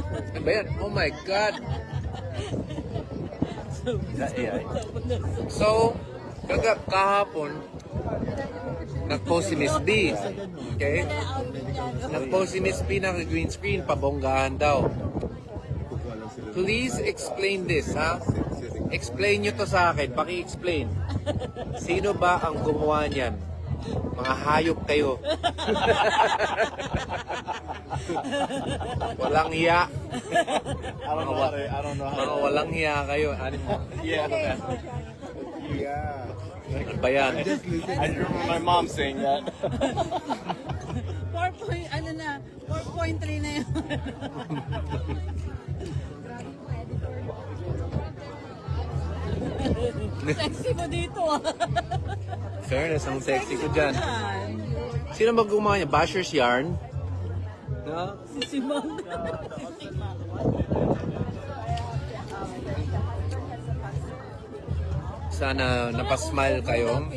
Ano ba yan? Oh my God! So, kahapon, nag-post si Miss B. Okay? Nag-post si Miss B na green screen, pabonggahan daw. Please explain this, ha? Explain nyo to sa akin. Paki-explain. Sino ba ang gumawa niyan? Mga hayop kayo. Walang hiya. I don't know. I don't know Mga how. walang hiya kayo. Yeah. Ano ba yan? I remember my mom saying that. 4.3 na yun. Sexy mo dito ah. Fairness, ang sexy ko dyan. Sino ba gumawa niya? Basher's Yarn? No? Si Mom. Sana napasmile kayo.